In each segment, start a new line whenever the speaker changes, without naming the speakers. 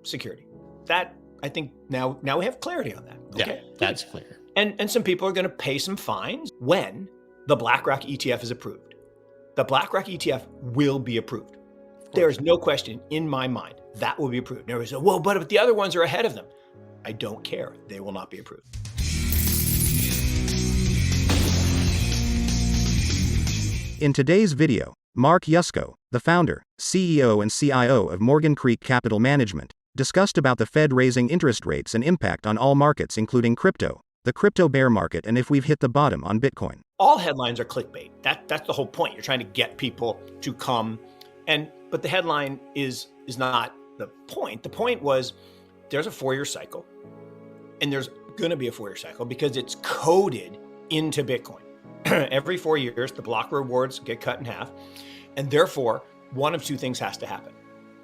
security. That, I think now we have clarity on that. Okay?
Yeah, that's clear.
And some people are going to pay some fines when the BlackRock ETF is approved. The BlackRock ETF will be approved. There's no question in my mind that will be approved. There is well, but the other ones are ahead of them. I don't care. They will not be approved.
In today's video, Mark Yusko, the founder, CEO and CIO of Morgan Creek Capital Management, discussed about the Fed raising interest rates and impact on all markets including crypto, the crypto bear market, and if we've hit the bottom on Bitcoin.
All headlines are clickbait. That's the whole point. You're trying to get people to come but the headline is not the point. The point was there's a 4-year cycle, and there's going to be a 4-year cycle because it's coded into Bitcoin. Every 4 years, the block rewards get cut in half, and therefore one of two things has to happen.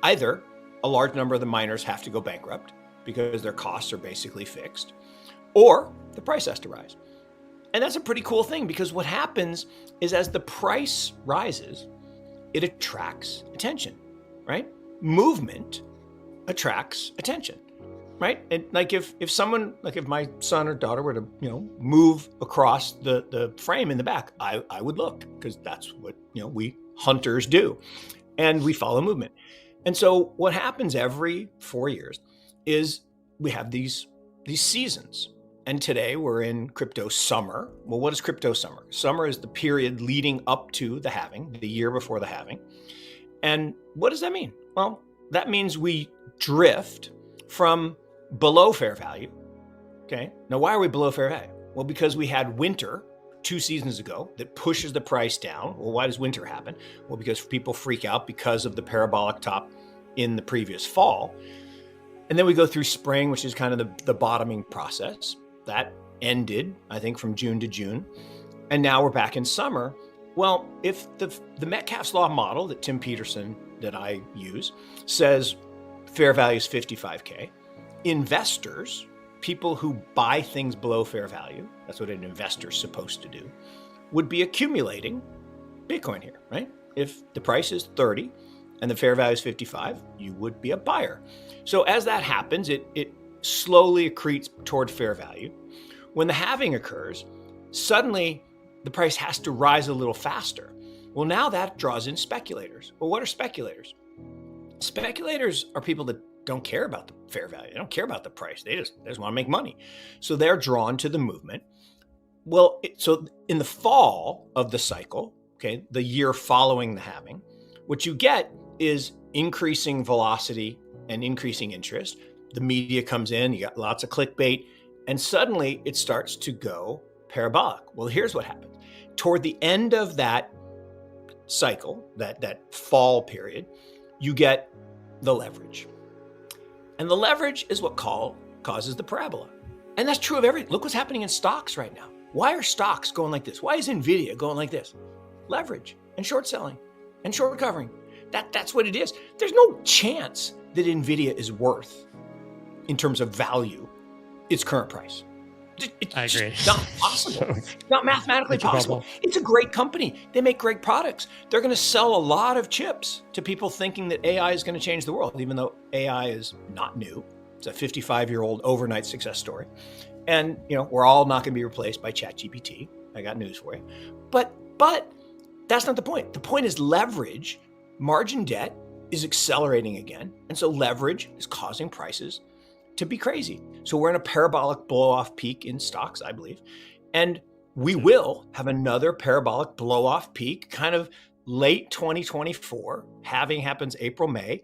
Either a large number of the miners have to go bankrupt because their costs are basically fixed, or the price has to rise. And that's a pretty cool thing because what happens is as the price rises, it attracts attention, right? Movement attracts attention, right? And like if someone, like if my son or daughter were to, move across the frame in the back, I would look because that's what, we hunters do, and we follow movement. And so what happens every 4 years is we have these seasons. And today we're in crypto summer. Well, what is crypto summer? Summer is the period leading up to the halving, the year before the halving. And what does that mean? Well, that means we drift from below fair value. Okay. Now, why are we below fair value? Well, because we had winter 2 seasons ago that pushes the price down. Well, why does winter happen? Well, because people freak out because of the parabolic top in the previous fall. And then we go through spring, which is kind of the bottoming process. That ended, I think, from June to June. And now we're back in summer. Well, if the Metcalfe's Law model that Tim Peterson, that I use, says fair value is 55K, investors, people who buy things below fair value, that's what an investor's supposed to do, would be accumulating Bitcoin here, right? If the price is 30 and the fair value is 55, you would be a buyer. So as that happens, it slowly accretes toward fair value. When the halving occurs, suddenly the price has to rise a little faster. Well, now that draws in speculators. Well, what are speculators? Speculators are people that don't care about the fair value. They don't care about the price. They just want to make money. So they're drawn to the movement. Well, so in the fall of the cycle, okay, the year following the halving, what you get is increasing velocity and increasing interest. The media comes in, you got lots of clickbait, and suddenly it starts to go parabolic. Well, here's what happens. Toward the end of that cycle, that fall period, you get the leverage. And the leverage is what causes the parabola. And that's true of look what's happening in stocks right now. Why are stocks going like this? Why is Nvidia going like this? Leverage and short selling and short covering. That's what it is. There's no chance that Nvidia is worth, in terms of value, its current price.
I agree.
Just not possible. Not mathematically possible. It's a great company. They make great products. They're going to sell a lot of chips to people thinking that AI is going to change the world, even though AI is not new. It's a 55-year-old overnight success story. And, we're all not going to be replaced by ChatGPT. I got news for you. But that's not the point. The point is leverage. Margin debt is accelerating again. And so leverage is causing prices to be crazy. So we're in a parabolic blow-off peak in stocks, I believe. And we will have another parabolic blow-off peak kind of late 2024. Halving happens April, May.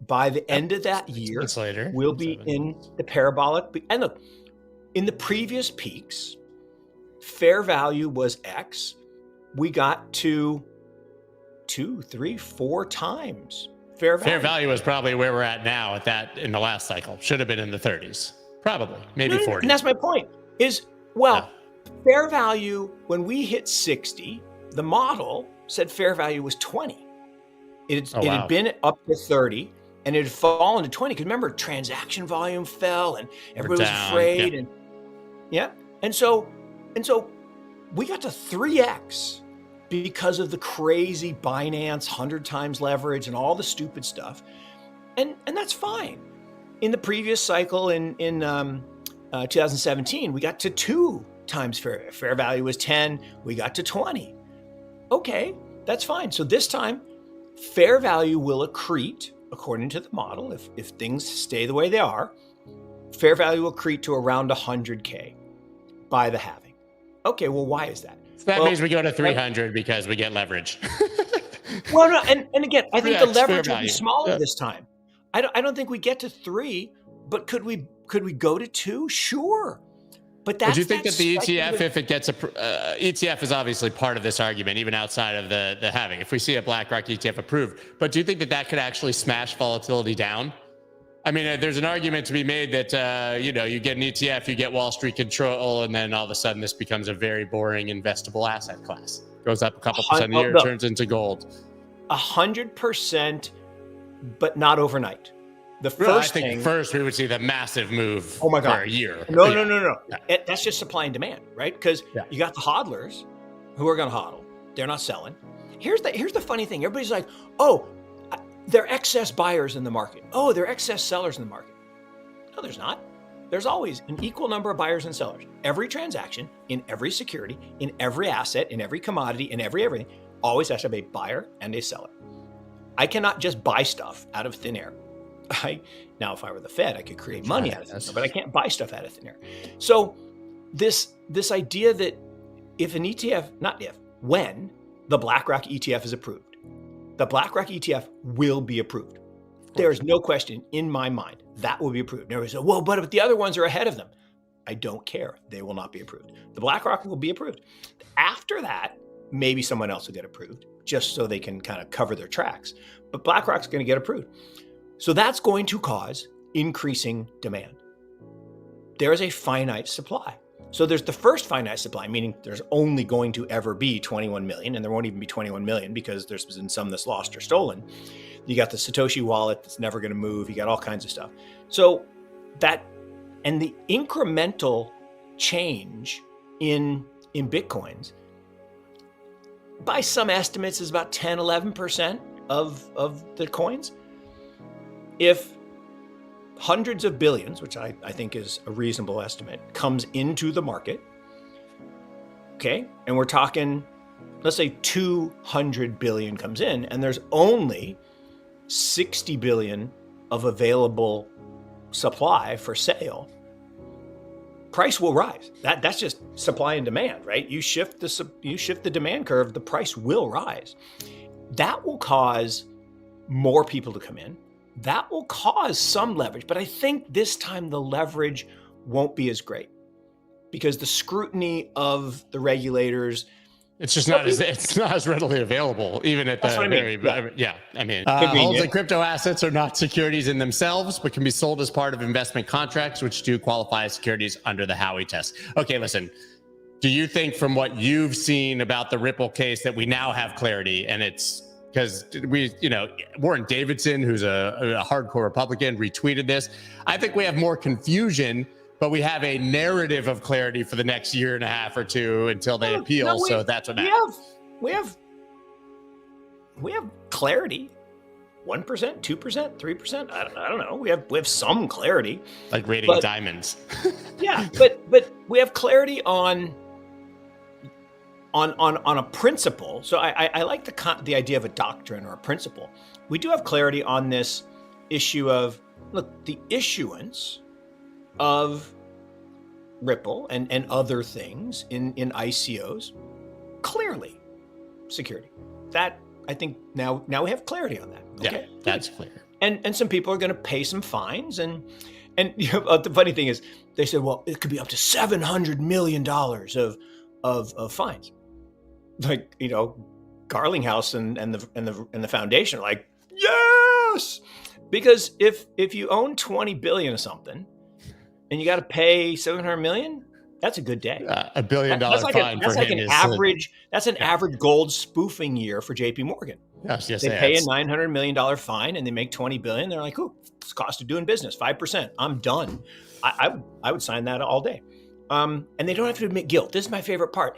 By the end of that year,
later,
we'll be in the parabolic. And look, in the previous peaks, fair value was X. We got to 2, 3, 4 times fair value.
Fair value is probably where we're at now in the last cycle. Should have been in the 30s. Probably, maybe 40.
And that's my point fair value, when we hit 60, the model said fair value was 20. It had been up to 30 and it had fallen to 20. Because remember, transaction volume fell and everybody was afraid.
Yeah.
And so we got to 3x because of the crazy Binance 100 times leverage and all the stupid stuff. And that's fine. In the previous cycle in 2017, we got to 2 times fair value was 10. We got to 20. Okay, that's fine. So this time, fair value will accrete according to the model. If things stay the way they are, fair value will accrete to around 100K by the halving. Okay, well, why is that?
So that means we go to 300 because we get leverage.
Well, no, and again, I think the leverage will be
value.
smaller this time. I don't think we get to 3, but could we go to 2? Sure. But that's,
do you think that the ETF, if it gets ETF is obviously part of this argument, even outside of the halving. If we see a BlackRock ETF approved, but do you think that that could actually smash volatility down? I mean, there's an argument to be made that you get an ETF, you get Wall Street control, and then all of a sudden this becomes a very boring investable asset class. Goes up a couple percent a year, turns into gold.
100%, but not overnight. The first
I think first we would see the massive move.
Oh my God.
For a year.
No.
Yeah.
That's just supply and demand, right? Because you got the hodlers who are going to hodl. They're not selling. Here's the funny thing. Everybody's like, oh, there are excess buyers in the market. Oh, there are excess sellers in the market. No, there's not. There's always an equal number of buyers and sellers. Every transaction, in every security, in every asset, in every commodity, in everything, always has to have a buyer and a seller. I cannot just buy stuff out of thin air. Now, if I were the Fed, I could create money out of thin air, but I can't buy stuff out of thin air. So this idea that when the BlackRock ETF is approved, the BlackRock ETF will be approved. There's no question in my mind that will be approved. Everybody says, well, but if the other ones are ahead of them, I don't care. They will not be approved. The BlackRock will be approved. After that, maybe someone else will get approved just so they can kind of cover their tracks. But BlackRock's going to get approved. So that's going to cause increasing demand. There is a finite supply. So there's the first finite supply, meaning there's only going to ever be 21 million, and there won't even be 21 million because there's been some that's lost or stolen. You got the Satoshi wallet that's never going to move. You got all kinds of stuff. So that, and the incremental change in Bitcoins, by some estimates, is about 10, 11% of the coins. If hundreds of billions, which I think is a reasonable estimate, comes into the market, okay, and we're talking, let's say 200 billion comes in, and there's only 60 billion of available supply for sale, price will rise. That's just supply and demand, right? You shift the demand curve, the price will rise. That will cause more people to come in. That will cause some leverage, but I think this time the leverage won't be as great because the scrutiny of the regulators.
It's just not as readily available, even at the very, I mean, holds and crypto assets are not securities in themselves, but can be sold as part of investment contracts, which do qualify as securities under the Howey test. Okay, listen, do you think from what you've seen about the Ripple case that we now have clarity, and it's because Warren Davidson, who's a hardcore Republican, retweeted this. I think we have more confusion, but we have a narrative of clarity for the next year and a half or two until they appeal. So that's what matters.
We have clarity. 1%, 2%, 3%. I don't know. We have some clarity.
Like rating diamonds.
Yeah, but we have clarity on a principle. So I like the idea of a doctrine or a principle. We do have clarity on this issue of, look, the issuance of Ripple and other things in ICOs, clearly security. That, I think now we have clarity on that. Okay?
Yeah, that's clear.
And some people are going to pay some fines. And the funny thing is, they said, well, it could be up to $700 million of fines. Like, Garlinghouse and the foundation are like, yes, because if you own 20 billion of something and you got to pay 700 million, that's a good day.
$1 billion fine for him is
average. That's an average gold spoofing year for JP Morgan.
Yes,
they pay a $900 million fine and they make 20 billion. They're like, "Ooh, it's cost of doing business, 5%. I'm done." I would sign that all day. And they don't have to admit guilt. This is my favorite part.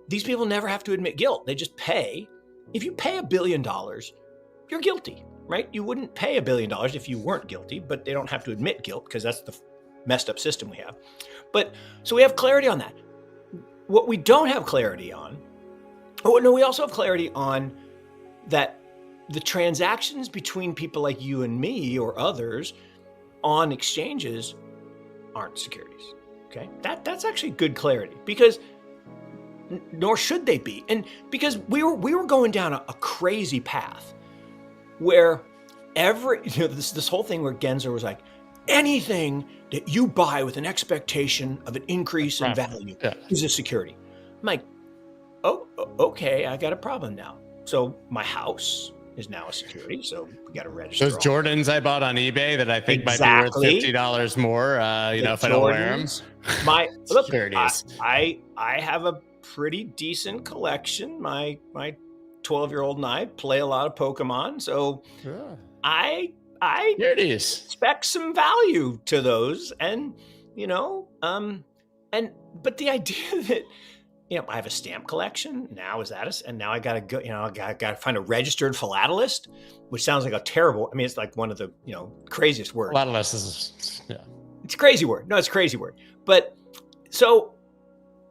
These people never have to admit guilt. They just pay. If you pay $1 billion, you're guilty. right? You wouldn't pay $1 billion if you weren't guilty, but they don't have to admit guilt because that's the messed up system we have. But so we have clarity on that. What we don't have clarity on, we also have clarity on that the transactions between people like you and me or others on exchanges aren't securities. Okay, that's actually good clarity, because nor should they be, and because we were going down a crazy path where this whole thing where Gensler was like, anything that you buy with an expectation of an increase in value is a security. I'm like, oh, okay, I got a problem now. So my house is now a security, so we got to register.
Those Jordans I bought on eBay that I think might be worth $50 more, if I don't wear them.
Look, I have a pretty decent collection. My 12-year-old and I play a lot of Pokemon, so I
here it is.
Expect some value to those, and but the idea that I have a stamp collection now, and now I gotta go, I gotta find a registered philatelist, which sounds like a terrible. I mean, it's like one of the craziest words.
Philatelist is
it's a crazy word. No, it's a crazy word. But so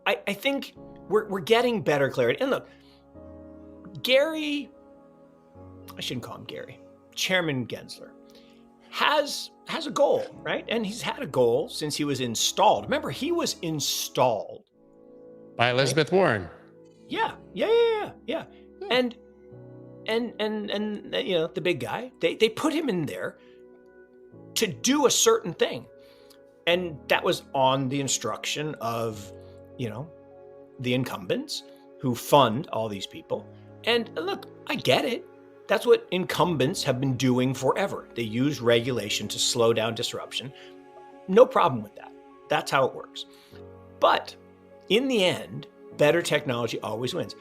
I think we're getting better clarity. And look, Gary, I shouldn't call him Gary, Chairman Gensler has a goal, right? And he's had a goal since he was installed. Remember, he was installed
by Elizabeth Warren.
Yeah. And the big guy, they put him in there to do a certain thing. And that was on the instruction of, the incumbents who fund all these people. And look, I get it. That's what incumbents have been doing forever. They use regulation to slow down disruption. No problem with that. That's how it works. But in the end, better technology always wins.